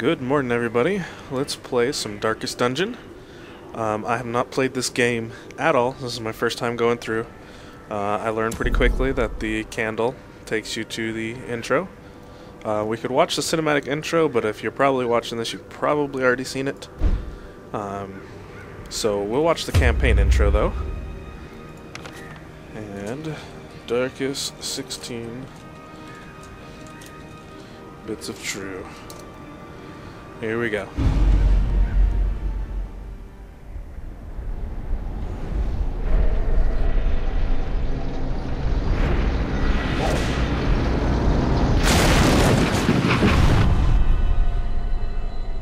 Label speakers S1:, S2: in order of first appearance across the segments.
S1: Good morning, everybody. Let's play some Darkest Dungeon. I have not played this game at all. This is my first time going through. I learned pretty quickly that the candle takes you to the intro. We could watch the cinematic intro, but if you're probably watching this, you've probably already seen it. So we'll watch the campaign intro, though. And Darkest 16 Bits of True. Here we go.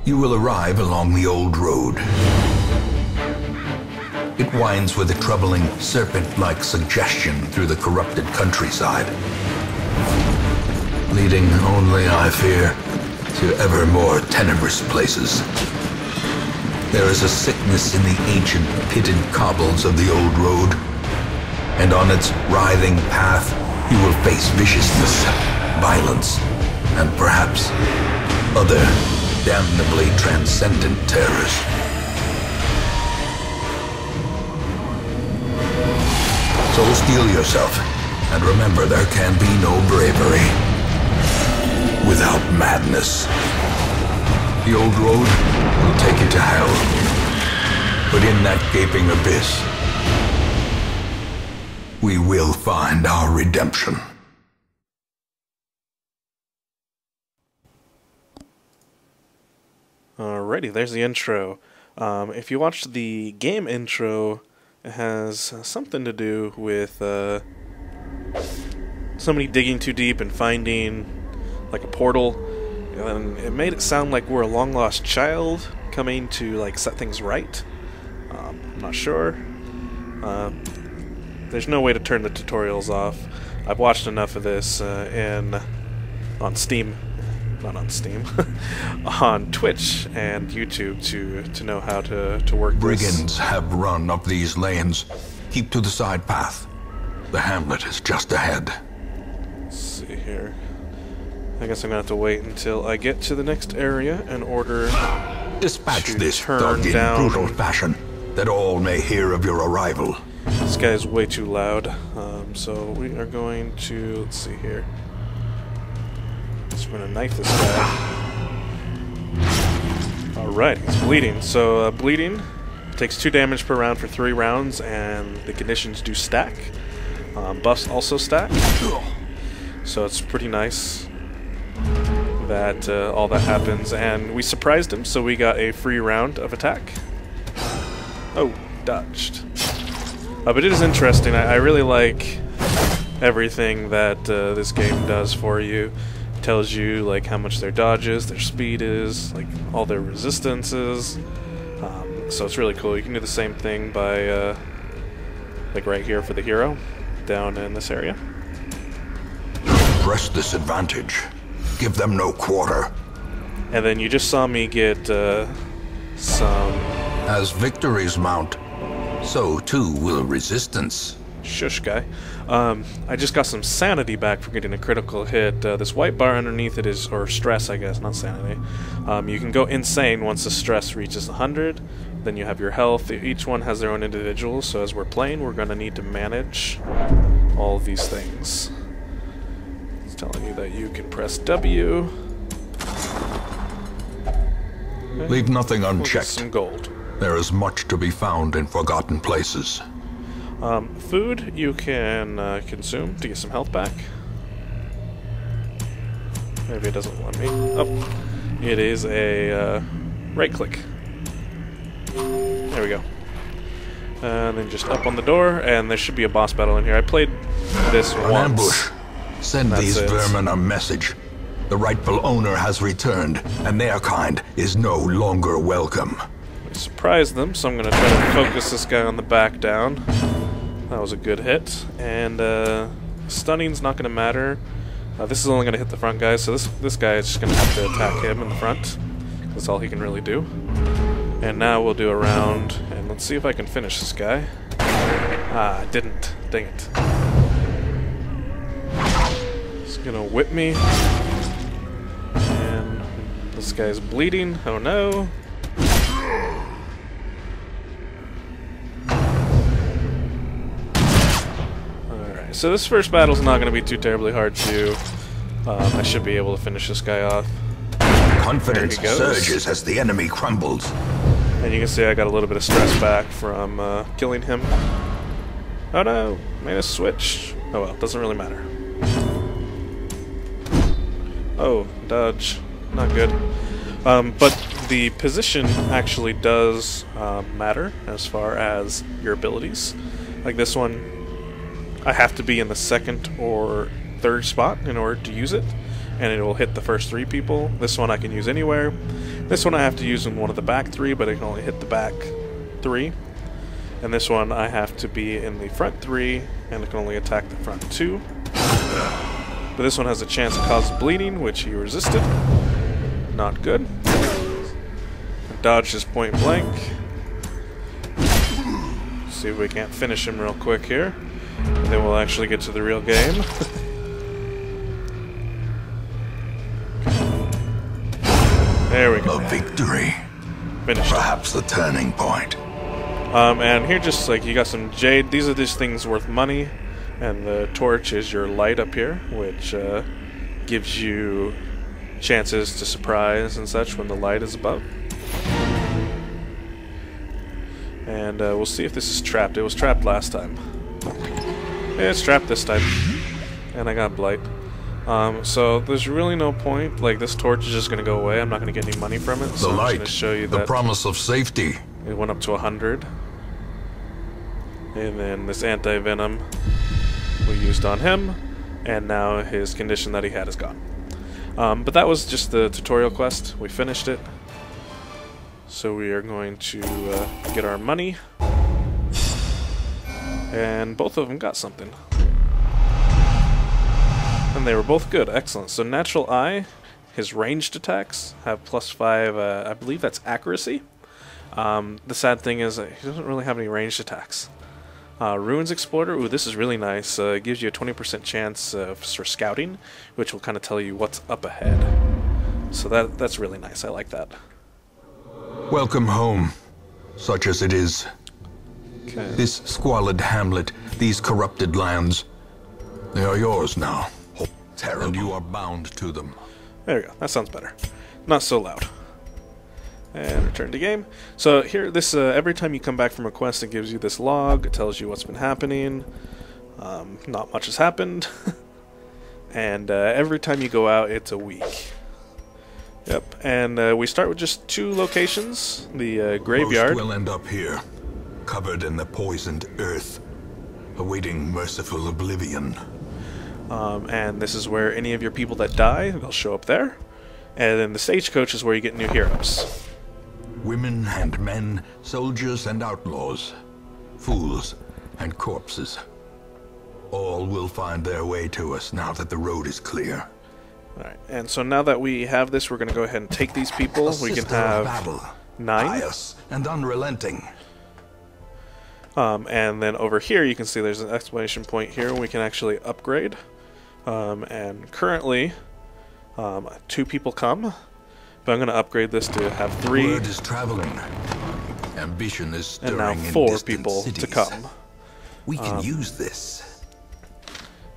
S2: You will arrive along the old road. It winds with a troubling, serpent-like suggestion through the corrupted countryside, leading only, I fear, to ever more tenebrous places. There is a sickness in the ancient pitted cobbles of the old road, and on its writhing path you will face viciousness, violence, and perhaps other damnably transcendent terrors. So steel yourself, and remember there can be no bravery without madness. The old road will take you to hell, but in that gaping abyss, we will find our redemption.
S1: Alrighty, there's the intro. If you watched the game intro, it has something to do with somebody digging too deep and finding like a portal, and it made it sound like we're a long-lost child coming to like set things right. I'm not sure. There's no way to turn the tutorials off. I've watched enough of this on Steam. Not on Steam, on Twitch and YouTube to know how to work this.
S2: Brigands have run up these lanes. Keep to the side path. The Hamlet is just ahead.
S1: Let's see here. I guess I'm gonna have to wait until I get to the next area in order
S2: Dispatch
S1: to
S2: this
S1: turn
S2: thug in
S1: down.
S2: brutal fashion, that all may hear of your arrival.
S1: This guy is way too loud, so we are going to, let's see here. We're gonna knife this guy. Alright, he's bleeding. So bleeding takes 2 damage per round for 3 rounds, and the conditions do stack. Buffs also stack. So it's pretty nice that all that happens. And we surprised him, so we got a free round of attack. Oh, dodged. But it is interesting. I really like everything that this game does for you. Tells you like how much their dodge is, their speed is, like all their resistances. So it's really cool. You can do the same thing by like right here for the hero down in this area.
S2: Press this advantage. Give them no quarter.
S1: And then you just saw me get some...
S2: As victories mount, so too will resistance.
S1: Shush, guy. I just got some sanity back for getting a critical hit. This white bar underneath it is, or stress, I guess, not sanity. You can go insane once the stress reaches 100. Then you have your health. Each one has their own individual, so as we're playing, we're going to need to manage all of these things. It's telling you that you can press W. Okay.
S2: Leave nothing
S1: We'll
S2: unchecked.
S1: get some gold.
S2: There is much to be found in forgotten places.
S1: Food you can consume to get some health back. Maybe it doesn't want me. Oh, it is a right click. There we go. And then just up on the door, and there should be a boss battle in here. I played this
S2: An
S1: once.
S2: ambush. Send
S1: That's
S2: these
S1: it.
S2: vermin a message. The rightful owner has returned, and their kind is no longer welcome.
S1: I surprised them, so I'm going to try to focus this guy on the back down. That was a good hit. And stunning's not going to matter. This is only going to hit the front guy, so this guy is just going to have to attack him in the front. That's all he can really do. And now we'll do a round, and let's see if I can finish this guy. Ah, I didn't. Dang it. He's gonna whip me. And This guy's bleeding. Oh no. Alright, so this first battle's not going to be too terribly hard to do. I should be able to finish this guy off.
S2: Confidence surges as the enemy crumbles.
S1: And you can see I got a little bit of stress back from killing him. Oh no, made a switch. Oh well, doesn't really matter. Oh, dodge. Not good. But the position actually does matter as far as your abilities. Like this one, I have to be in the second or third spot in order to use it, and it will hit the first 3 people. This one I can use anywhere. This one I have to use in one of the back 3, but I can only hit the back 3. And this one I have to be in the front 3, and it can only attack the front 2. But this one has a chance to cause bleeding, which he resisted. Not good. Dodged his point blank. See if we can't finish him real quick here. And then we'll actually get to the real game. There we go.
S2: A victory.
S1: Finished.
S2: Perhaps the turning point.
S1: And here just like you got some jade. These are just things worth money. And the torch is your light up here, which gives you chances to surprise and such when the light is above. And we'll see if this is trapped. It was trapped last time. Yeah, it's trapped this time. And I got blight. So there's really no point. Like, this torch is just going to go away. I'm not going to get any money from it. So
S2: the light,
S1: I'm just going to show you
S2: the
S1: that
S2: promise of safety.
S1: it went up to 100. And then this anti-venom we used on him. And now his condition that he had is gone. But that was just the tutorial quest. We finished it. So we are going to get our money. And both of them got something. And they were both good. Excellent. So Natural Eye, his ranged attacks have +5, I believe that's accuracy. The sad thing is that he doesn't really have any ranged attacks. Ruins Explorer, ooh, this is really nice. It gives you a 20% chance for scouting, which will kind of tell you what's up ahead. So that's really nice. I like that.
S2: Welcome home, such as it is.
S1: Okay.
S2: This squalid hamlet, these corrupted lands, they are yours now. Terrible. And you are bound to them.
S1: There we go. That sounds better. Not so loud. And return to game. So here, this every time you come back from a quest, it gives you this log. It tells you what's been happening. Not much has happened. And every time you go out, it's a week. Yep. And we start with just 2 locations. The graveyard.
S2: Most will end up here, covered in the poisoned earth, awaiting merciful oblivion.
S1: And this is where any of your people that die, they'll show up there. And then the stagecoach is where you get new heroes.
S2: Women and men, soldiers and outlaws, fools and corpses. All will find their way to us now that the road is clear.
S1: Alright, and so now that we have this, we're going to go ahead and take these people. We can have
S2: battle,
S1: 9.
S2: pious and unrelenting.
S1: And then over here, you can see there's an exclamation point here. We can actually upgrade. And currently, 2 people come. But I'm going to upgrade this to have 3.
S2: Word is traveling. Ambition is stirring
S1: and now 4
S2: in distant
S1: people
S2: cities.
S1: to come.
S2: We can use this.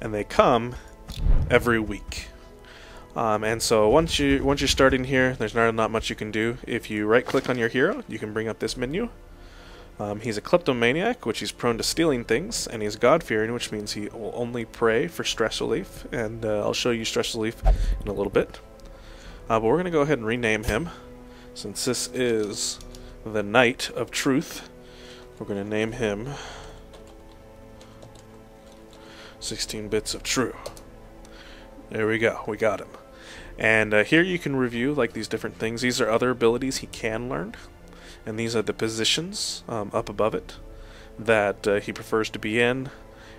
S1: And they come every week. And so once you're starting here, there's not much you can do. If you right-click on your hero, you can bring up this menu. He's a kleptomaniac, which he's prone to stealing things, and he's God-fearing, which means he will only pray for stress relief. And I'll show you stress relief in a little bit. But we're going to go ahead and rename him. Since this is the Knight of Truth, we're going to name him 16 Bits of True. There we go. We got him. And here you can review like these different things. These are other abilities he can learn. And these are the positions up above it that he prefers to be in.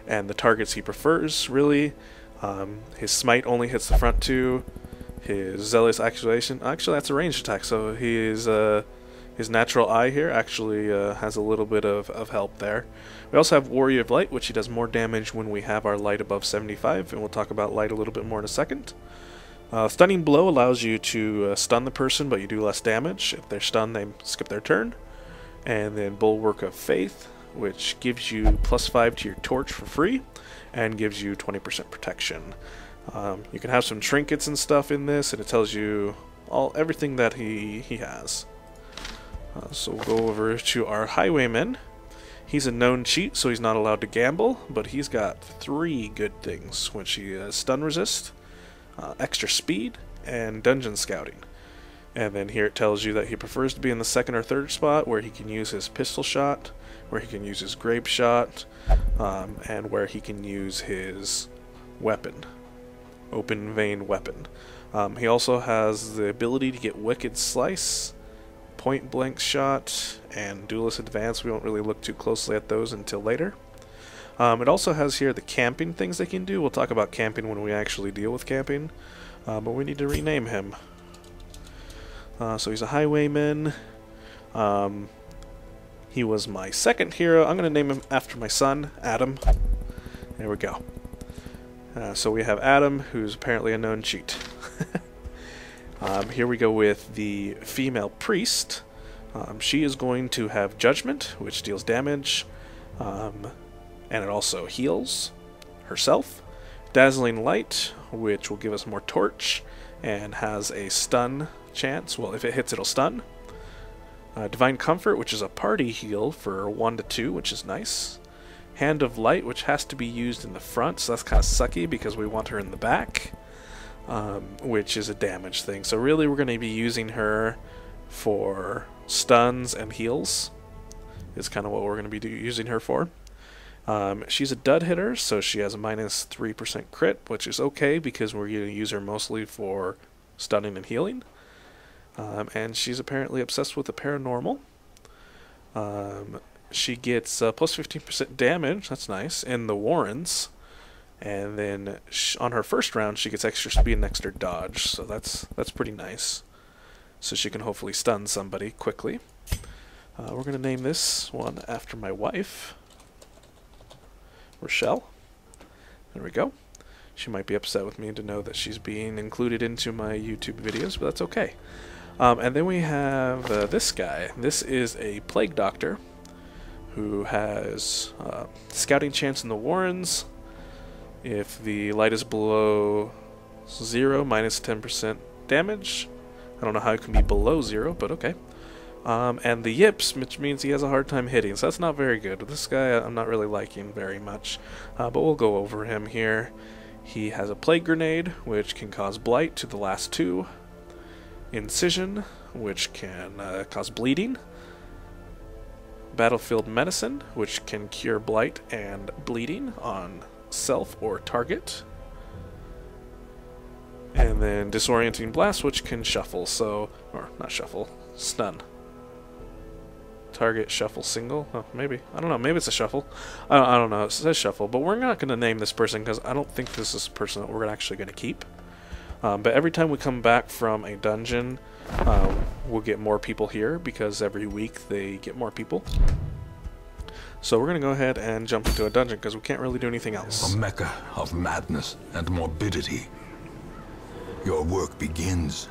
S1: And the targets he prefers, really. His Smite only hits the front 2. His Zealous Accusation, actually that's a ranged attack, so his Natural Eye here actually has a little bit of help there. We also have Warrior of Light, which he does more damage when we have our light above 75, and we'll talk about light a little bit more in a second. Stunning Blow allows you to stun the person, but you do less damage. If they're stunned, they skip their turn. And then Bulwark of Faith, which gives you +5 to your torch for free, and gives you 20% protection. You can have some trinkets and stuff in this, and it tells you everything that he has. So we'll go over to our Highwayman. He's a known cheat, so he's not allowed to gamble, but he's got 3 good things, which he has stun resist, extra speed, and dungeon scouting. And then here it tells you that he prefers to be in the 2nd or 3rd spot, where he can use his pistol shot, where he can use his grape shot, and where he can use his weapon, open vein weapon. He also has the ability to get Wicked Slice, Point Blank Shot, and Duelist Advance. We won't really look too closely at those until later. It also has here the camping things they can do. We'll talk about camping when we actually deal with camping, but we need to rename him. So he's a Highwayman. He was my 2nd hero. I'm going to name him after my son, Adam. There we go. So we have Adam, who's apparently a known cheat. Here we go with the female priest. She is going to have Judgment, which deals damage, and it also heals herself. Dazzling Light, which will give us more torch, and has a stun chance. Well, if it hits, it'll stun. Divine Comfort, which is a party heal for 1 to 2, which is nice. Hand of Light, which has to be used in the front, so that's kind of sucky because we want her in the back, which is a damage thing. So really we're going to be using her for stuns and heals, is kind of what we're going to be using her for. She's a dud hitter, so she has a -3% crit, which is okay because we're going to use her mostly for stunning and healing. And she's apparently obsessed with the paranormal. She gets plus 15% damage, that's nice, in the Warrens. And then on her first round, she gets extra speed and extra dodge, so that's pretty nice. So she can hopefully stun somebody quickly. We're going to name this one after my wife, Rochelle. There we go. She might be upset with me to know that she's being included into my YouTube videos, but that's okay. And then we have this guy. This is a Plague Doctor who has scouting chance in the Warrens. If the light is below 0, -10% damage. I don't know how it can be below 0, but okay. And the Yips, which means he has a hard time hitting, so that's not very good. This guy I'm not really liking very much, but we'll go over him here. He has a Plague Grenade, which can cause Blight to the last 2. Incision, which can cause bleeding. Battlefield Medicine, which can cure blight and bleeding on self or target. And then Disorienting Blast, which can shuffle, or not shuffle, stun. Target, shuffle, single. Oh, maybe. I don't know. Maybe it's a shuffle. I don't know. It says shuffle, but we're not going to name this person because I don't think this is a person that we're actually going to keep. But every time we come back from a dungeon, we'll get more people here because every week they get more people. So we're going to go ahead and jump into a dungeon because we can't really do anything else.
S2: A mecca of madness and morbidity. Your work begins.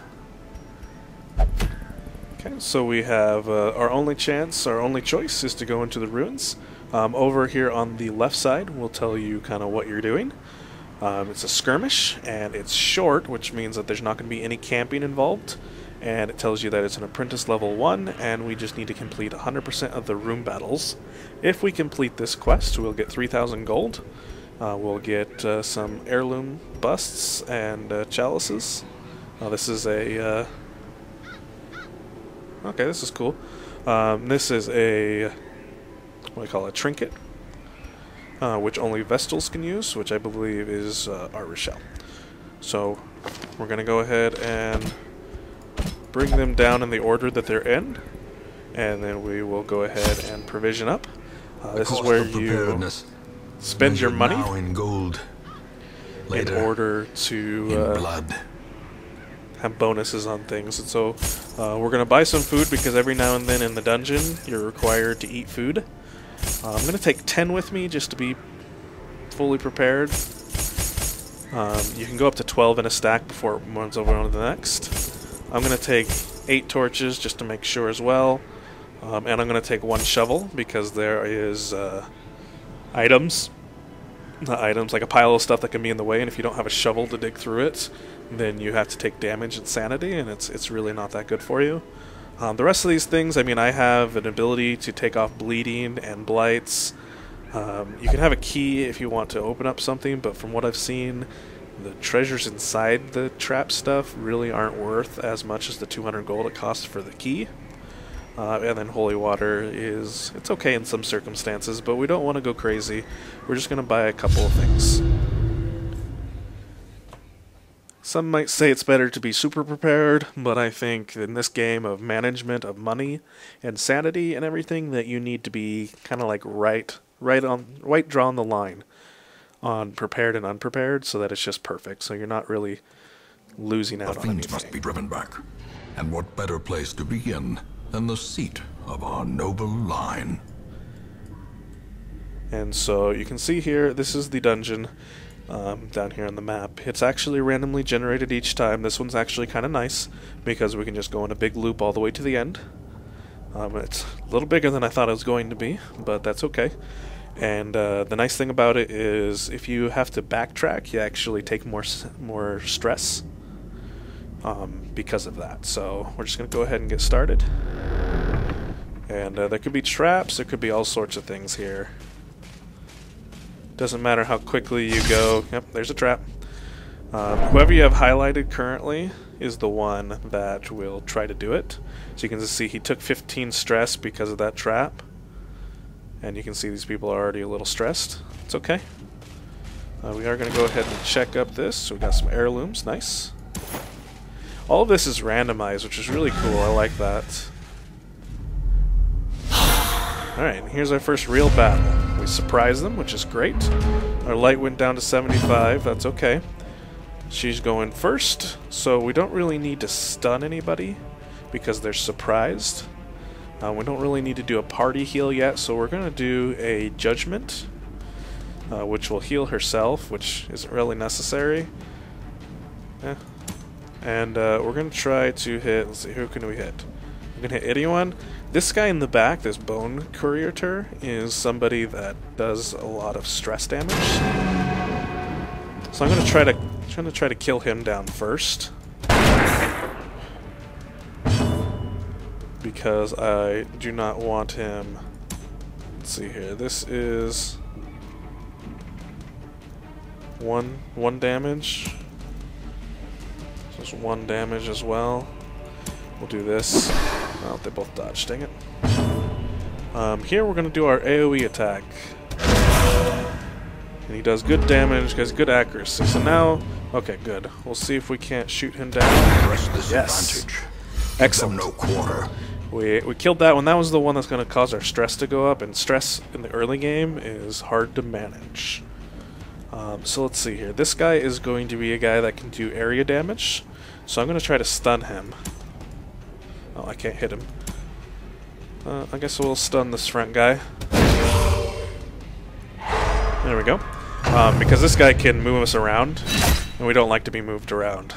S1: Okay, so we have our only choice is to go into the ruins. Over here on the left side, we'll tell you kind of what you're doing. It's a skirmish, and it's short, which means that there's not going to be any camping involved. And it tells you that it's an apprentice level 1, and we just need to complete 100% of the room battles. If we complete this quest, we'll get 3,000 gold. We'll get some heirloom busts and chalices. This is a... okay, this is cool. This is a... what do you call it? A trinket. Which only Vestals can use, which I believe is our Rochelle. So we're going to go ahead and bring them down in the order that they're in, and then we will go ahead and provision up. This is where you spend your money
S2: in gold. Later,
S1: in order to have bonuses on things. And so we're going to buy some food because every now and then in the dungeon you're required to eat food. I'm going to take 10 with me just to be fully prepared. You can go up to 12 in a stack before it runs over on to the next. I'm going to take 8 torches just to make sure as well. And I'm going to take 1 shovel because there is items. Not items, like a pile of stuff that can be in the way, and if you don't have a shovel to dig through it, then you have to take damage and sanity, and it's really not that good for you. The rest of these things, I mean, I have an ability to take off bleeding and blights. You can have a key if you want to open up something, but from what I've seen, the treasures inside the trap stuff really aren't worth as much as the 200 gold it costs for the key. And then holy water it's okay in some circumstances, but we don't want to go crazy. We're just going to buy a couple of things. Some might say it's better to be super prepared, but I think in this game of management of money and sanity and everything that you need to be kind of like right drawing the line on prepared and unprepared, so that it's just perfect, so you're not really losing out on anything.
S2: The fiends must be driven back, and what better place to begin than the seat of our noble line.
S1: And so you can see here, this is the dungeon down here on the map. It's actually randomly generated each time. This one's actually kind of nice because we can just go in a big loop all the way to the end. It's a little bigger than I thought it was going to be, but that's okay. And the nice thing about it is if you have to backtrack, you actually take more stress because of that. So we're just going to go ahead and get started. And there could be traps, there could be all sorts of things here. Doesn't matter how quickly you go. Yep, there's a trap. Whoever you have highlighted currently is the one that will try to do it. So you can just see he took 15 stress because of that trap. And you can see these people are already a little stressed. It's okay. We are going to go ahead and check up this. So we got some heirlooms. Nice. All of this is randomized, which is really cool. I like that. Alright, here's our first real battle. We surprised them, which is great. Our light went down to 75. That's okay. She's going first, so we don't really need to stun anybody because they're surprised. We don't really need to do a party heal yet, so we're going to do a judgment, which will heal herself, which isn't really necessary. And we're going to try to hit, let's see, who can we hit? We're going to hit anyone. This guy in the back, this bone courier, is somebody that does a lot of stress damage. So I'm going to try to kill him down first. Because I do not want him. Let's see here. This is one damage. So it's 1 damage as well. We'll do this. Oh, they both dodged. Dang it. Here we're going to do our AoE attack. And he does good damage, has good accuracy. So now, okay, good. We'll see if we can't shoot him down. Yes. Excellent.
S2: No quarter.
S1: We killed that one. That was the one that's going to cause our stress to go up, and stress in the early game is hard to manage. So let's see here. This guy is going to be a guy that can do area damage, so I'm going to try to stun him. Oh, I can't hit him. I guess we'll stun this front guy. There we go. Because this guy can move us around, and we don't like to be moved around.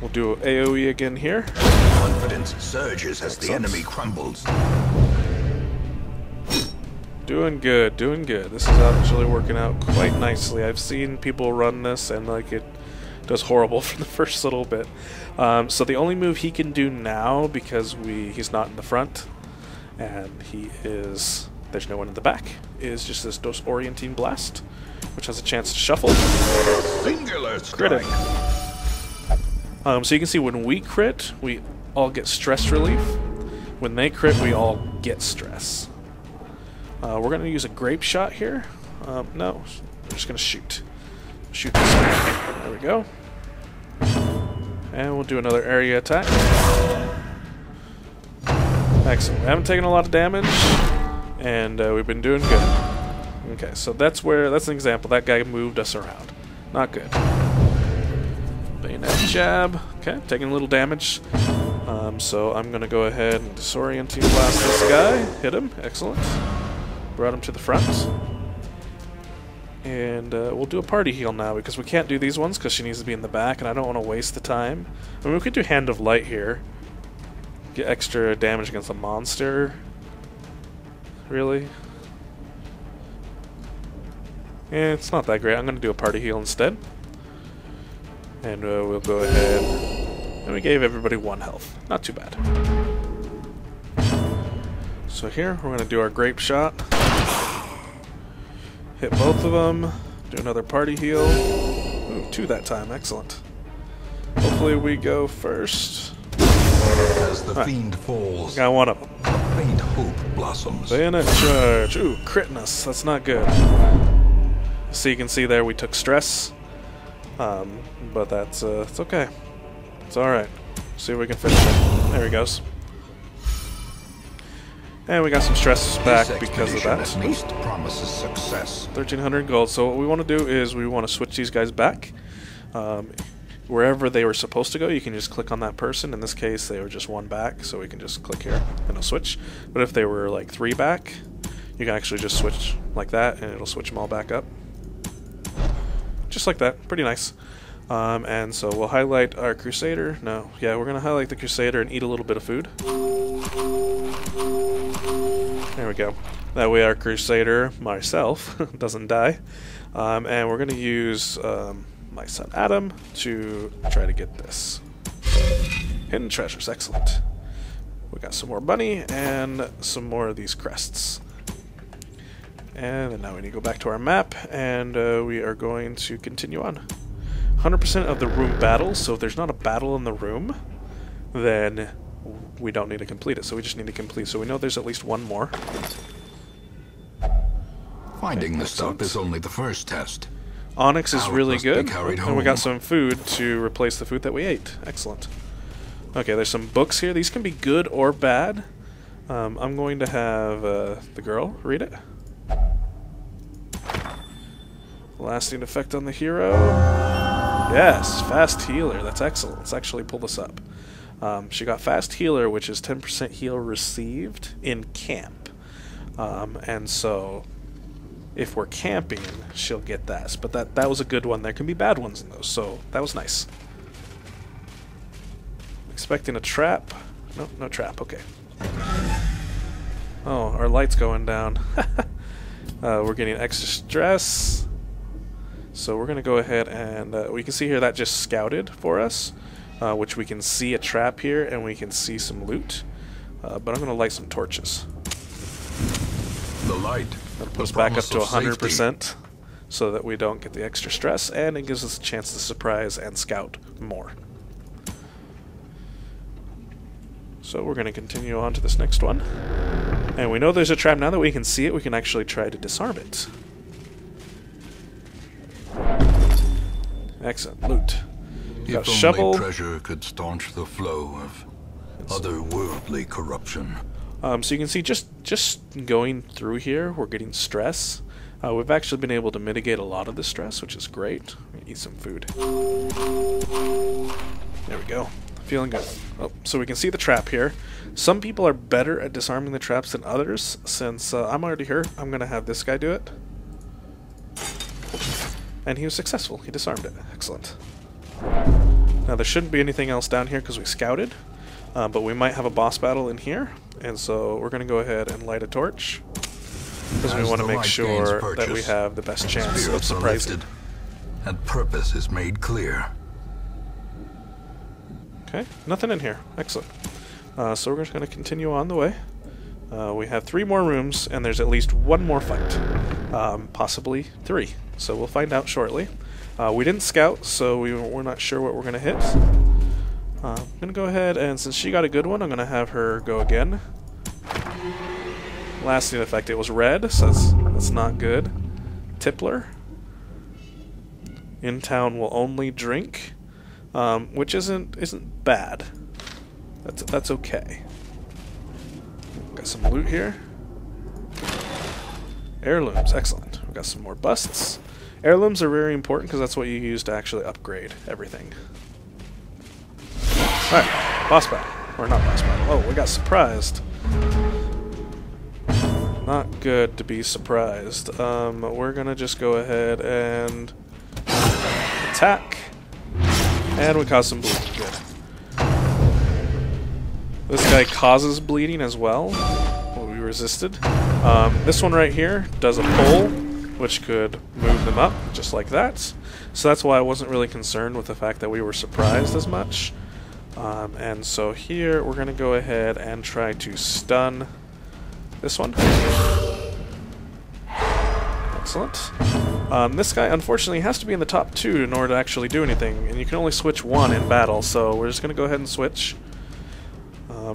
S1: We'll do AoE again here.
S2: Confidence surges as the enemy crumbles.
S1: Doing good, doing good. This is actually working out quite nicely. I've seen people run this and like it does horrible for the first little bit. So the only move he can do now, because he's not in the front and there's no one in the back, is just this disorienting blast, which has a chance to shuffle.
S2: Singular strike.
S1: Crit. So you can see when we crit, we all get stress relief. When they crit, we all get stress. We're going to use a grape shot here. No, we're just going to shoot. Shoot this guy. There we go. And we'll do another area attack. Excellent. We haven't taken a lot of damage, and we've been doing good. Okay, so that's an example. That guy moved us around. Not good. Bayonet jab. Okay, taking a little damage. So I'm going to go ahead and disorienting blast this guy. Hit him. Excellent. Brought him to the front. And we'll do a party heal now, because we can't do these ones because she needs to be in the back, and I don't want to waste the time. I mean, we could do Hand of Light here. Get extra damage against a monster. Really? Yeah, it's not that great. I'm going to do a party heal instead. And we'll go ahead. And we gave everybody 1 health. Not too bad. So here, we're going to do our grape shot. Hit both of them. Do another party heal. Ooh, 2 that time. Excellent. Hopefully we go first.
S2: As the fiend falls,
S1: got 1 of them.
S2: a faint hope blossoms.
S1: Bayonet charge. Ooh, critting us. That's not good. So you can see there we took stress. But that's it's okay. It's alright. See if we can finish it. There he goes. And we got some stress back because of that.
S2: At least promises success.
S1: 1,300 gold. So what we want to do is we want to switch these guys back. Wherever they were supposed to go, you can just click on that person. In this case, they were just 1 back, so we can just click here and it'll switch. But if they were like 3 back, you can actually just switch like that, and it'll switch them all back up. Just like that. Pretty nice. And so we'll highlight our Crusader. No, yeah, we're going to highlight the Crusader and eat a little bit of food. There we go. That way our Crusader, myself, doesn't die. And we're going to use my son Adam to try to get this. Hidden treasures, excellent. We got some more money and some more of these crests. And then now we need to go back to our map, and we are going to continue on. 100% of the room battles, so if there's not a battle in the room, then we don't need to complete it. So we just need to complete, so we know there's at least 1 more.
S2: Finding the stuff is only the first test.
S1: Onyx is really good,
S2: and
S1: we got some food to replace the food that we ate. Excellent. Okay, there's some books here. These can be good or bad. I'm going to have the girl read it. Lasting effect on the hero. Yes, fast healer. That's excellent. Let's actually pull this up. She got fast healer, which is 10% heal received in camp. And so if we're camping, she'll get that. But that was a good one. There can be bad ones in those, so that was nice. Expecting a trap. No, no trap. Okay. Oh, our light's going down. We're getting extra stress. So we're going to go ahead and we can see here that just scouted for us, which we can see a trap here and we can see some loot. But I'm going to light some torches.
S2: The light.
S1: That puts us back up to 100% so that we don't get the extra stress, and it gives us a chance to surprise and scout more. So we're going to continue on to this next one. And we know there's a trap. Now that we can see it, we can actually try to disarm it. Excellent. Loot. Got
S2: If
S1: shovel.
S2: only treasure could staunch the flow of otherworldly corruption.
S1: So you can see just going through here, we're getting stress. We've actually been able to mitigate a lot of the stress, which is great. Eat some food. There we go. Feeling good. Oh, so we can see the trap here. Some people are better at disarming the traps than others. Since I'm already here, I'm going to have this guy do it. And he was successful. He disarmed it. Excellent. Now there shouldn't be anything else down here because we scouted. But we might have a boss battle in here. And so we're going to go ahead and light a torch. Because we want to make sure that we have the best chance of surprising.
S2: And purpose is made clear.
S1: Okay, nothing in here. Excellent. So we're just going to continue on the way. We have 3 more rooms, and there's at least 1 more fight. Possibly 3. So we'll find out shortly. We didn't scout, so we're not sure what we're going to hit. I'm going to go ahead, and since she got a good one, I'm going to have her go again. Lasting effect, it was red, so that's not good. Tippler. In town will only drink, which isn't bad. That's okay. Got some loot here. Heirlooms, excellent. We've got some more busts. Heirlooms are very important because that's what you use to actually upgrade everything. Alright, boss battle. Or not boss battle. Oh, we got surprised. not good to be surprised. We're gonna just go ahead and attack. And we cause some bleeding. Good. This guy causes bleeding as well. Well, we resisted. This one right here does a pull, which could move them up, just like that. So that's why I wasn't really concerned with the fact that we were surprised as much. And so here, we're going to go ahead and try to stun this one. Excellent. This guy, unfortunately, has to be in the top 2 in order to actually do anything, and you can only switch 1 in battle, so we're just going to go ahead and switch.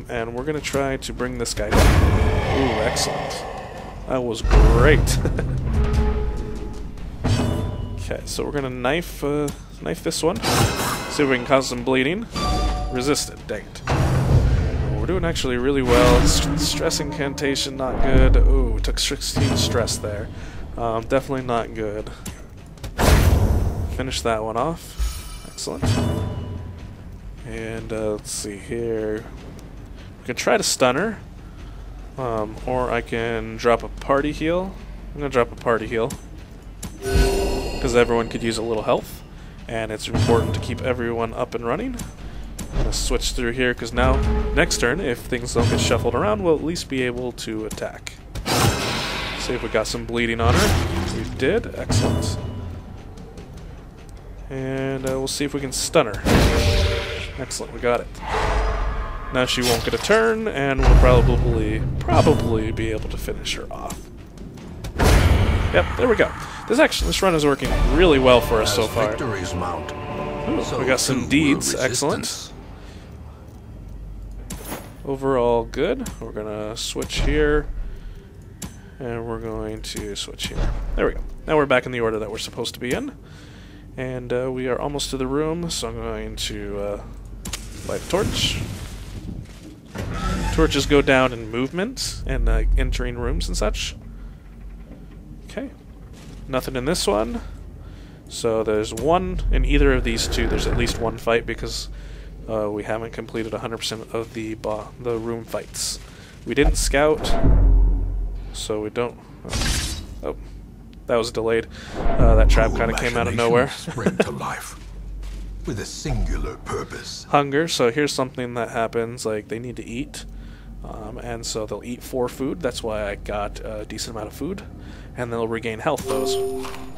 S1: And we're going to try to bring this guy down. Ooh, excellent. That was great. Okay, so we're going to knife this one. See if we can cause some bleeding. Resisted, dang it. We're doing actually really well. Stress incantation, not good. Ooh, we took 16 stress there. Definitely not good. Finish that one off. Excellent. And let's see here. We can try to stun her. Or I can drop a party heal. I'm going to drop a party heal. Because everyone could use a little health. And it's important to keep everyone up and running. I'm going to switch through here because now, next turn, if things don't get shuffled around, we'll at least be able to attack. See if we got some bleeding on her. We did. Excellent. And we'll see if we can stun her. Excellent. We got it. Now she won't get a turn, and we'll probably be able to finish her off. Yep, there we go. This run is working really well for us so far. Ooh, we got some deeds. Excellent. Overall good. We're gonna switch here. And we're going to switch here. There we go. Now we're back in the order that we're supposed to be in. And we are almost to the room, so I'm going to light a torch. Torches go down in movement and entering rooms and such. Okay. Nothing in this one. So there's one in either of these two. There's at least one fight because we haven't completed 100% of the room fights. We didn't scout. So we don't... Oh, that was delayed. That trap kind of came out of nowhere.
S2: Spring to life with a singular purpose.
S1: Hunger. So here's something that happens. Like they need to eat, and so they'll eat 4 food. That's why I got a decent amount of food, and they'll regain health those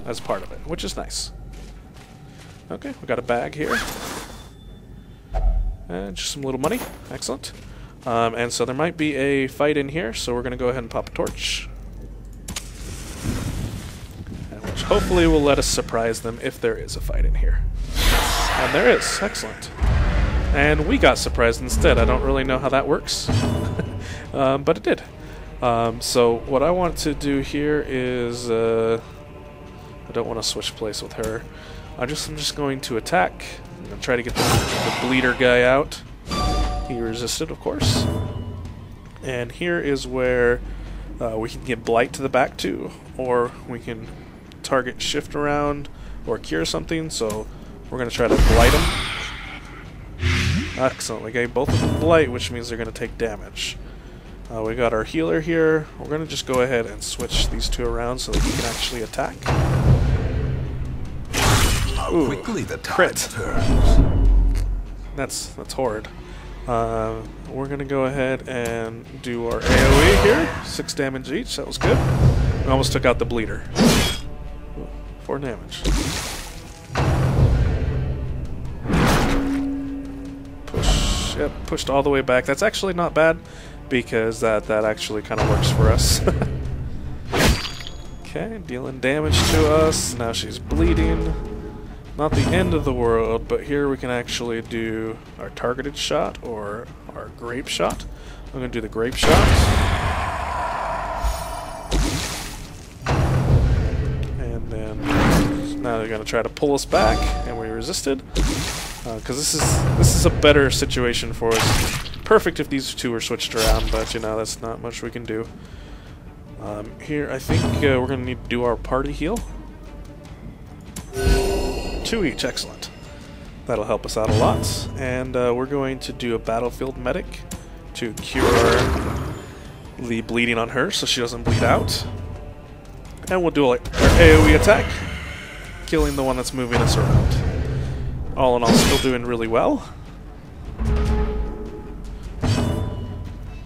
S1: as part of it, which is nice. Okay, we got a bag here, and just some little money. Excellent. And so there might be a fight in here, so we're going to go ahead and pop a torch. Which hopefully will let us surprise them if there is a fight in here. And there is. Excellent. And we got surprised instead. I don't really know how that works. But it did. So what I want to do here is... I don't want to switch place with her. I'm just going to attack. I'm going to try to get the bleeder guy out. He resisted, of course. And here is where we can get blight to the back too, or we can target shift around or cure something. So we're going to try to blight them. Excellent. We gave both of them blight, which means they're going to take damage. We got our healer here. We're going to just go ahead and switch these two around so that he can actually attack. Ooh,
S2: quickly the
S1: crit.
S2: turns.
S1: That's horrid. We're gonna go ahead and do our AoE here. 6 damage each. That was good. We almost took out the bleeder. Ooh, 4 damage. Push. Yep, pushed all the way back. That's actually not bad because that actually kind of works for us. Okay, dealing damage to us. Now she's bleeding. Not the end of the world, but here we can actually do our targeted shot or our grape shot. I'm going to do the grape shot. And then now they're going to try to pull us back, and we resisted. Because this is a better situation for us. Perfect if these two are switched around, but you know, that's not much we can do. Here, I think we're going to need to do our party heal. 2 each, excellent. That'll help us out a lot. And we're going to do a battlefield medic to cure the bleeding on her so she doesn't bleed out. And we'll do like our AoE attack, killing the one that's moving us around. All in all, still doing really well.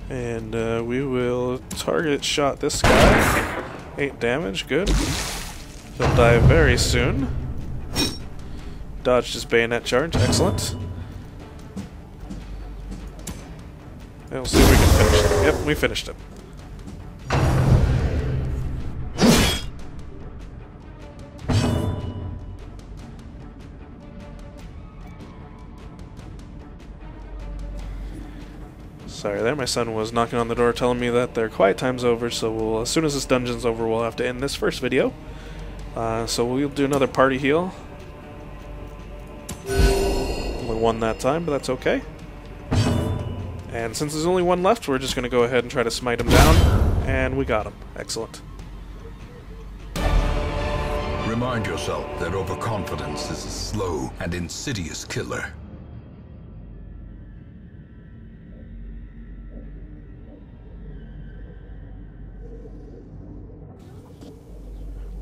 S1: And we will target shot this guy. 8 damage, good. He'll die very soon. Dodged his bayonet charge, excellent. And we'll see if we can finish him. Yep, we finished him. Sorry there, my son was knocking on the door telling me that their quiet time's over, so we'll, as soon as this dungeon's over, we'll have to end this first video. So we'll do another party heal. Only one that time, but that's okay. And since there's only one left, we're just going to go ahead and try to smite him down, and we got him. Excellent.
S2: Remind yourself that overconfidence is a slow and insidious killer.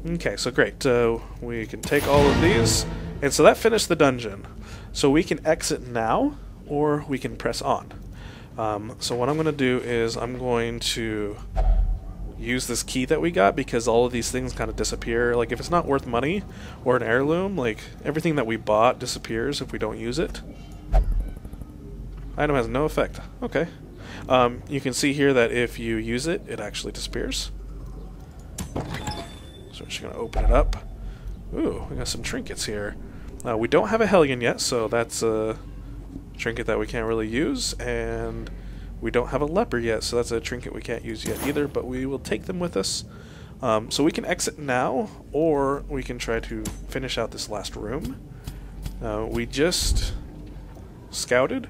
S1: Okay, so great. We can take all of these, and so that finished the dungeon. So we can exit now, or we can press on. So what I'm going to do is I'm going to use this key that we got, because all of these things kind of disappear. Like, if it's not worth money or an heirloom, like, everything that we bought disappears if we don't use it. Item has no effect. Okay. You can see here that if you use it, it actually disappears. So we're just going to open it up. Ooh, we got some trinkets here. We don't have a Hellion yet, so that's a trinket that we can't really use. And we don't have a Leper yet, so that's a trinket we can't use yet either, but we will take them with us. So we can exit now, or we can try to finish out this last room. We just scouted,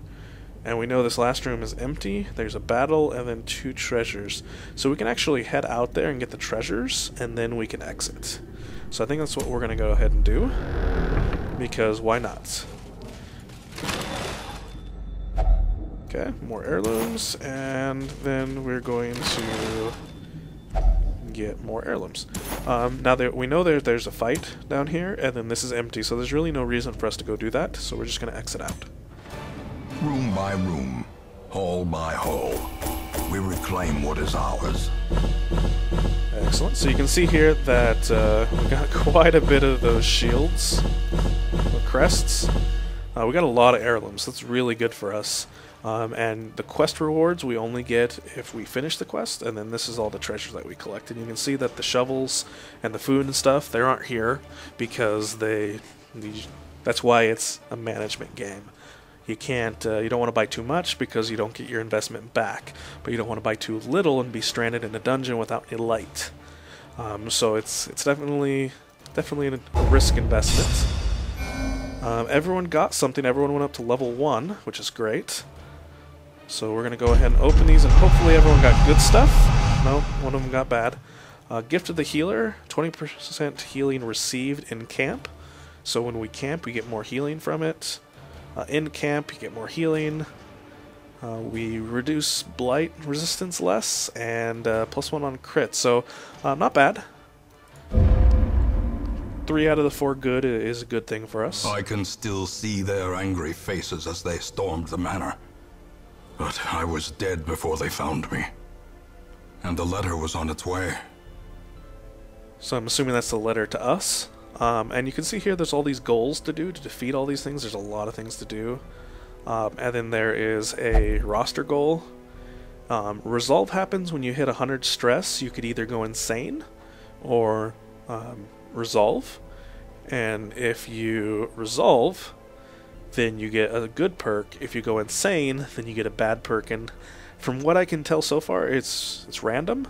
S1: and we know this last room is empty. There's a battle and then 2 treasures. So we can actually head out there and get the treasures, and then we can exit. So I think that's what we're going to go ahead and do, because why not? Okay, more heirlooms, and then we're going to get more heirlooms. Now we know there's a fight down here, and then this is empty, so there's really no reason for us to go do that, so we're just going to exit out.
S2: Room by room, hall by hall, we reclaim what is ours.
S1: Excellent. So you can see here that we got quite a bit of those shields, the crests. We got a lot of heirlooms. That's really good for us. And the quest rewards we only get if we finish the quest, and then this is all the treasures that we collect. And you can see that the shovels and the food and stuff, they aren't here because that's why it's a management game. You can't, you don't want to buy too much because you don't get your investment back, but you don't want to buy too little and be stranded in a dungeon without any light. So it's definitely a risk investment. Everyone got something. Everyone went up to level 1, which is great. So we're going to go ahead and open these, and hopefully everyone got good stuff. No, one of them got bad. Gift of the Healer, 20% healing received in camp. So when we camp, we get more healing from it. In camp, you get more healing. We reduce blight resistance less, and +1 on crit. So not bad. 3 out of the 4 good is a good thing for us.
S2: I can still see their angry faces as they stormed the manor. But I was dead before they found me. And the letter was on its way.
S1: So I'm assuming that's the letter to us. And you can see here there's all these goals to do to defeat all these things. There's a lot of things to do. And then there is a roster goal. Resolve happens when you hit 100 stress. You could either go insane or resolve. And if you resolve, then you get a good perk. If you go insane, then you get a bad perk. And from what I can tell so far, it's random.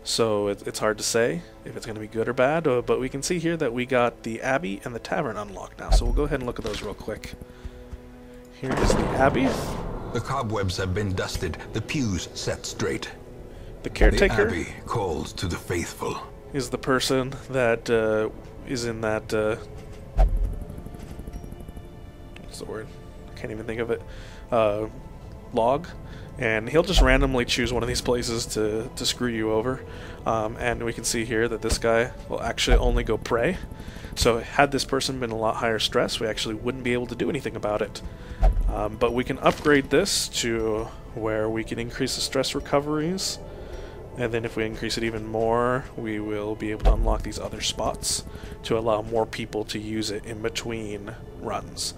S1: So it's hard to say if it's going to be good or bad, but we can see here that we got the Abbey and the Tavern unlocked now, so we'll go ahead and look at those real quick. Here is the Abbey.
S2: The cobwebs have been dusted, the pews set straight.
S1: The Caretaker
S2: the Abbey calls to the faithful.
S1: Is the person that is in that... what's the word? I can't even think of it. Log. and he'll just randomly choose one of these places to screw you over. And we can see here that this guy will actually only go prey. So had this person been a lot higher stress, we actually wouldn't be able to do anything about it. But we can upgrade this to where we can increase the stress recoveries, and then if we increase it even more, we will be able to unlock these other spots to allow more people to use it in between runs.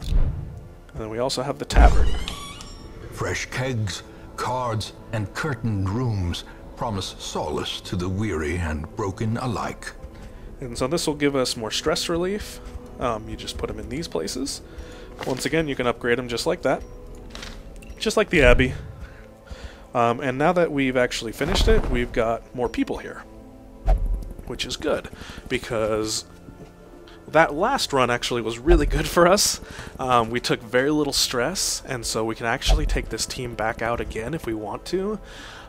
S1: And then we also have the tavern.
S2: Fresh kegs, cards, and curtained rooms promise solace to the weary and broken alike.
S1: And so this will give us more stress relief. You just put them in these places. Once again, you can upgrade them just like that. Just like the Abbey. And now that we've actually finished it, we've got more people here. Which is good, because that last run actually was really good for us. We took very little stress, and so we can actually take this team back out again if we want to.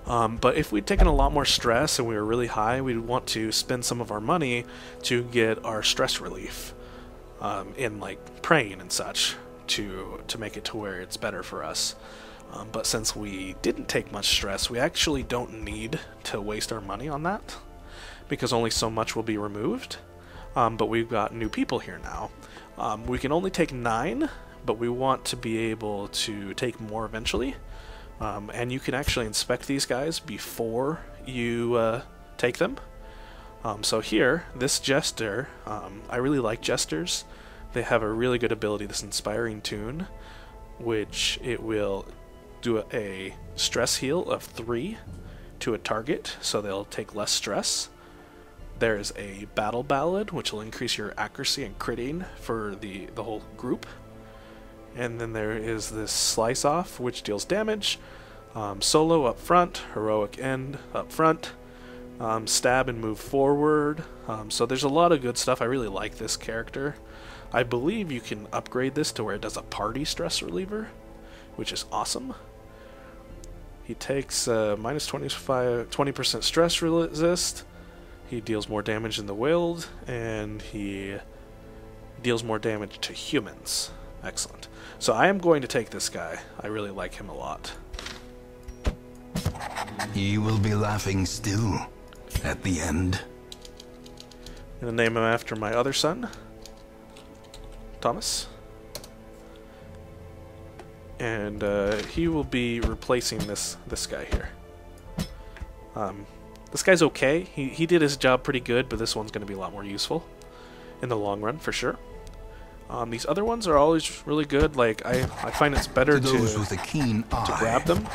S1: But if we'd taken a lot more stress and we were really high, we'd want to spend some of our money to get our stress relief in like praying and such to make it to where it's better for us. But since we didn't take much stress, we actually don't need to waste our money on that, because only so much will be removed. But we've got new people here now. We can only take 9, but we want to be able to take more eventually. And you can actually inspect these guys before you take them. So here, this Jester, I really like Jesters. They have a really good ability, this Inspiring Tune, which it will do a stress heal of 3 to a target, so they'll take less stress. There's a Battle Ballad, which will increase your accuracy and critting for the whole group. And then there is this Slice Off, which deals damage. Solo up front, Heroic End up front, Stab and Move forward. So there's a lot of good stuff. I really like this character. I believe you can upgrade this to where it does a party stress reliever, which is awesome. He takes minus 20% stress resist. He deals more damage in the wild, and he deals more damage to humans. Excellent. So I am going to take this guy. I really like him a lot.
S2: He will be laughing still at the end.
S1: I'm going to name him after my other son, Thomas. And he will be replacing this guy here. This guy's okay. He did his job pretty good, but this one's going to be a lot more useful in the long run, for sure. These other ones are always really good. Like I find it's better
S2: to those with a keen eye,
S1: to grab them.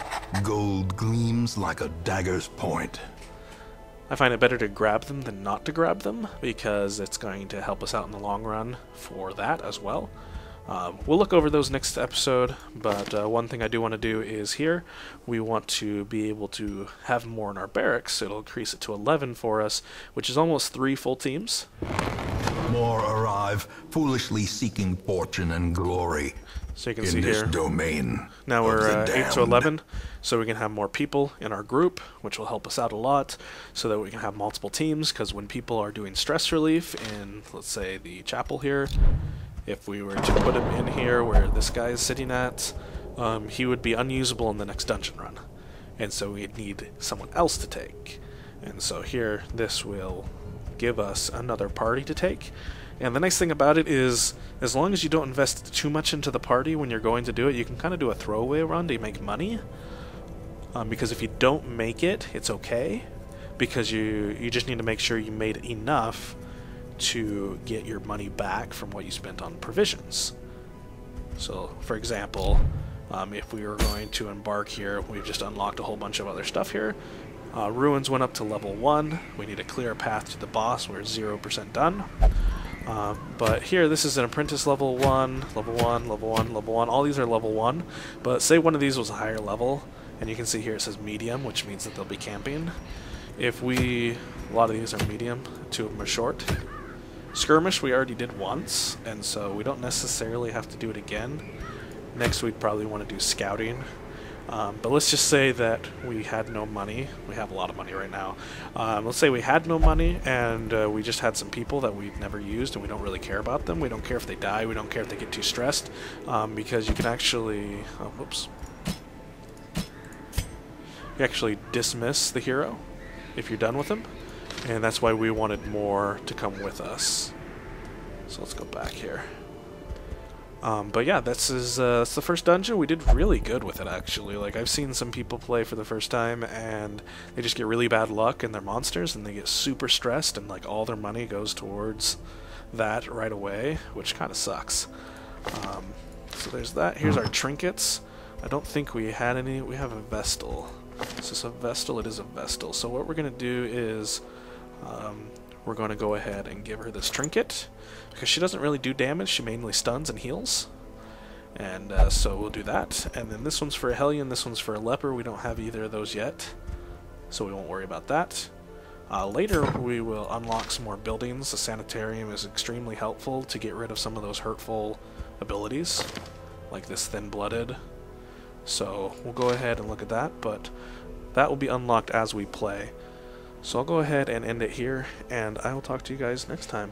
S2: Gold gleams like a dagger's point.
S1: I find it better to grab them than not to grab them, because it's going to help us out in the long run for that as well. We'll look over those next episode, but one thing I do want to do is here, we want to be able to have more in our barracks. It'll increase it to 11 for us, which is almost 3 full teams.
S2: More arrive, foolishly seeking fortune and glory.
S1: So you can
S2: in
S1: see
S2: this
S1: here,
S2: domain
S1: now we're 8 to
S2: damned.
S1: 11, so we can have more people in our group, which will help us out a lot, so that we can have multiple teams, because when people are doing stress relief in, let's say, the chapel here, if we were to put him in here where this guy is sitting at, he would be unusable in the next dungeon run, and so we'd need someone else to take. And so here, this will give us another party to take. And the nice thing about it is, as long as you don't invest too much into the party when you're going to do it, you can kind of do a throwaway run to make money. Because if you don't make it, it's okay, because you just need to make sure you made enough to get your money back from what you spent on provisions. So, for example, if we were going to embark here, we've just unlocked a whole bunch of other stuff here. Ruins went up to level 1. We need a clear path to the boss. We're 0% done. But here, this is an apprentice level 1, level 1, level 1, level 1. All these are level 1. But say one of these was a higher level, and you can see here it says medium, which means that they'll be camping. A lot of these are medium, 2 of them are short. Skirmish we already did once, and so we don't necessarily have to do it again. Next we'd probably want to do scouting. But let's just say that we had no money. We have a lot of money right now. Let's say we had no money, and we just had some people that we've never used, and we don't really care about them. We don't care if they die. We don't care if they get too stressed, because you can actually... Oh, whoops. you actually dismiss the hero if you're done with him, and that's why we wanted more to come with us. So let's go back here. But yeah, that's the first dungeon. We did really good with it, actually. Like, I've seen some people play for the first time, and they just get really bad luck in their monsters, and they get super stressed, and like all their money goes towards that right away, which kind of sucks. So there's that. Here's our trinkets. I don't think we had any. We have a Vestal. Is this a Vestal? It is a Vestal. So what we're going to do is we're going to go ahead and give her this trinket, because she doesn't really do damage. She mainly stuns and heals. And so we'll do that. And then this one's for a Hellion, this one's for a Leper. We don't have either of those yet, so we won't worry about that. Later we will unlock some more buildings. The Sanitarium is extremely helpful to get rid of some of those hurtful abilities, like this Thin-Blooded. So we'll go ahead and look at that, but that will be unlocked as we play. So I'll go ahead and end it here, and I will talk to you guys next time.